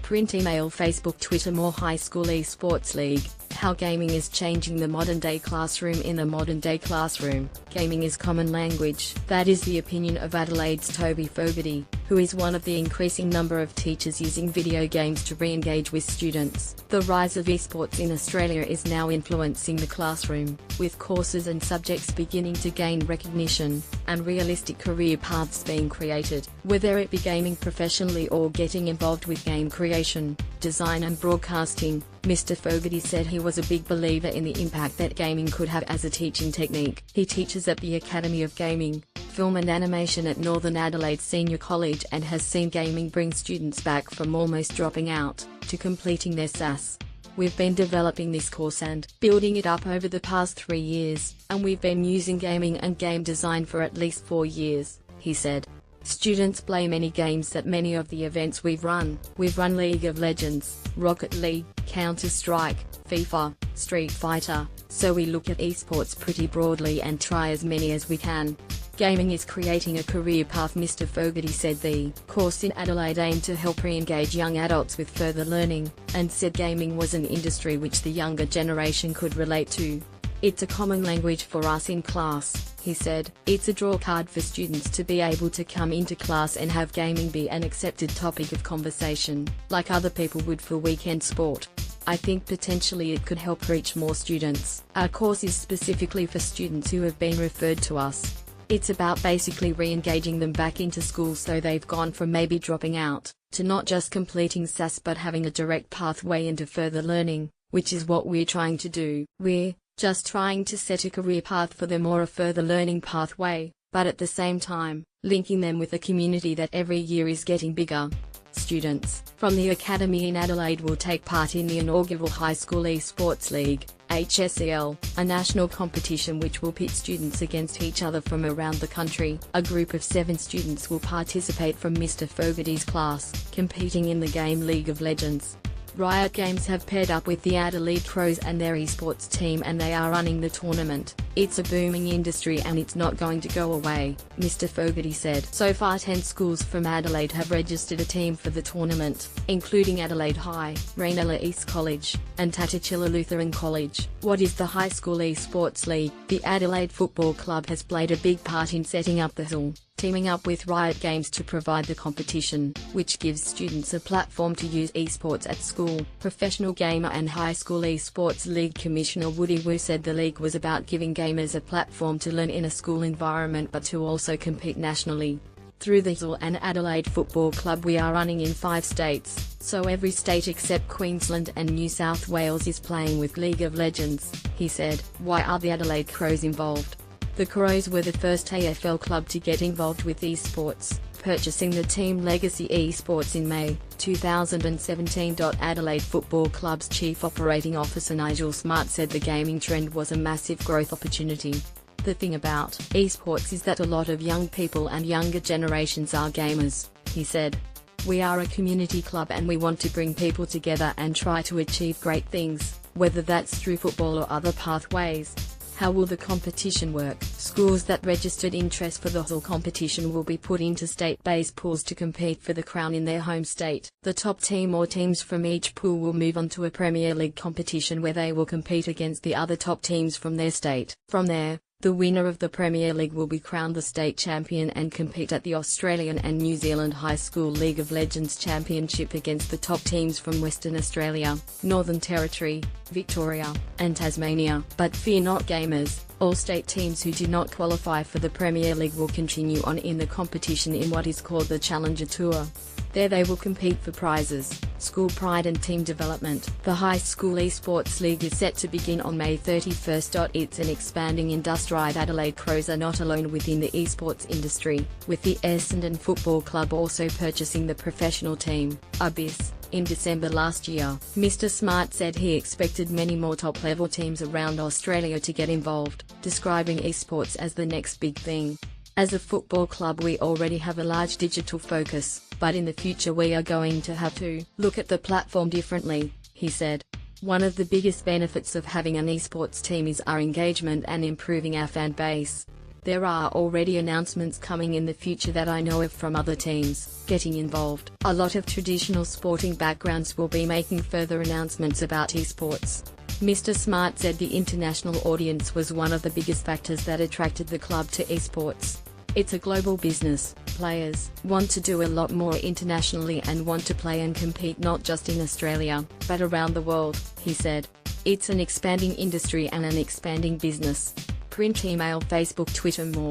Print, email, Facebook, Twitter. More high school eSports league. How gaming is changing the modern-day classroom. In a modern-day classroom, gaming is common language. That is the opinion of Adelaide's Toby Fogarty, who is one of the increasing number of teachers using video games to re-engage with students. The rise of esports in Australia is now influencing the classroom, with courses and subjects beginning to gain recognition, and realistic career paths being created. Whether it be gaming professionally or getting involved with game creation, design and broadcasting, Mr. Fogarty said he was a big believer in the impact that gaming could have as a teaching technique. He teaches at the Academy of Gaming, Film and Animation at Northern Adelaide Senior College and has seen gaming bring students back from almost dropping out, to completing their SAS. We've been developing this course and building it up over the past 3 years, and we've been using gaming and game design for at least 4 years, he said. Students play many games at many of the events we've run. We've run League of Legends, Rocket League, Counter-Strike, FIFA, Street Fighter, so we look at esports pretty broadly and try as many as we can. Gaming is creating a career path, Mr. Fogarty said. The course in Adelaide aimed to help re-engage young adults with further learning, and said gaming was an industry which the younger generation could relate to. It's a common language for us in class, he said. It's a draw card for students to be able to come into class and have gaming be an accepted topic of conversation, like other people would for weekend sport. I think potentially it could help reach more students. Our course is specifically for students who have been referred to us. It's about basically re-engaging them back into school so they've gone from maybe dropping out, to not just completing SAS but having a direct pathway into further learning, which is what we're trying to do. We're just trying to set a career path for them or a further learning pathway, but at the same time, linking them with a community that every year is getting bigger. Students from the Academy in Adelaide will take part in the inaugural High School eSports League, HSEL, a national competition which will pit students against each other from around the country. A group of 7 students will participate from Mr. Fogarty's class, competing in the game League of Legends. Riot Games have paired up with the Adelaide Crows and their esports team and they are running the tournament. It's a booming industry and it's not going to go away, Mr. Fogarty said. So far 10 schools from Adelaide have registered a team for the tournament, including Adelaide High, Rainella East College, and Tatachilla Lutheran College. What is the High School eSports League? The Adelaide Football Club has played a big part in setting up the HSEL, teaming up with Riot Games to provide the competition, which gives students a platform to use esports at school. Professional Gamer and High School Esports League Commissioner Woody Wu said the league was about giving gamers a platform to learn in a school environment but to also compete nationally. Through the HSEL and Adelaide Football Club we are running in 5 states, so every state except Queensland and New South Wales is playing with League of Legends, he said. Why are the Adelaide Crows involved? The Crows were the first AFL club to get involved with esports, purchasing the team Legacy Esports in May 2017. Adelaide Football Club's Chief Operating Officer Nigel Smart said the gaming trend was a massive growth opportunity. The thing about esports is that a lot of young people and younger generations are gamers, he said. We are a community club and we want to bring people together and try to achieve great things, whether that's through football or other pathways. How will the competition work? Schools that registered interest for the HSEL competition will be put into state-based pools to compete for the crown in their home state. The top team or teams from each pool will move on to a Premier League competition where they will compete against the other top teams from their state. From there, the winner of the Premier League will be crowned the state champion and compete at the Australian and New Zealand High School League of Legends Championship against the top teams from Western Australia, Northern Territory, Victoria, and Tasmania. But fear not gamers, all state teams who do not qualify for the Premier League will continue on in the competition in what is called the Challenger Tour. There they will compete for prizes, school pride and team development. The High School eSports League is set to begin on May 31. It's an expanding industry. Adelaide Crows are not alone within the esports industry, with the Essendon Football Club also purchasing the professional team, Abyss, in December last year. Mr. Smart said he expected many more top-level teams around Australia to get involved, describing esports as the next big thing. As a football club we already have a large digital focus, but in the future we are going to have to look at the platform differently, he said. One of the biggest benefits of having an esports team is our engagement and improving our fan base. There are already announcements coming in the future that I know of from other teams getting involved. A lot of traditional sporting backgrounds will be making further announcements about esports. Mr. Smart said the international audience was one of the biggest factors that attracted the club to esports. It's a global business. Players want to do a lot more internationally and want to play and compete not just in Australia, but around the world, he said. It's an expanding industry and an expanding business. Print, email, Facebook, Twitter, more.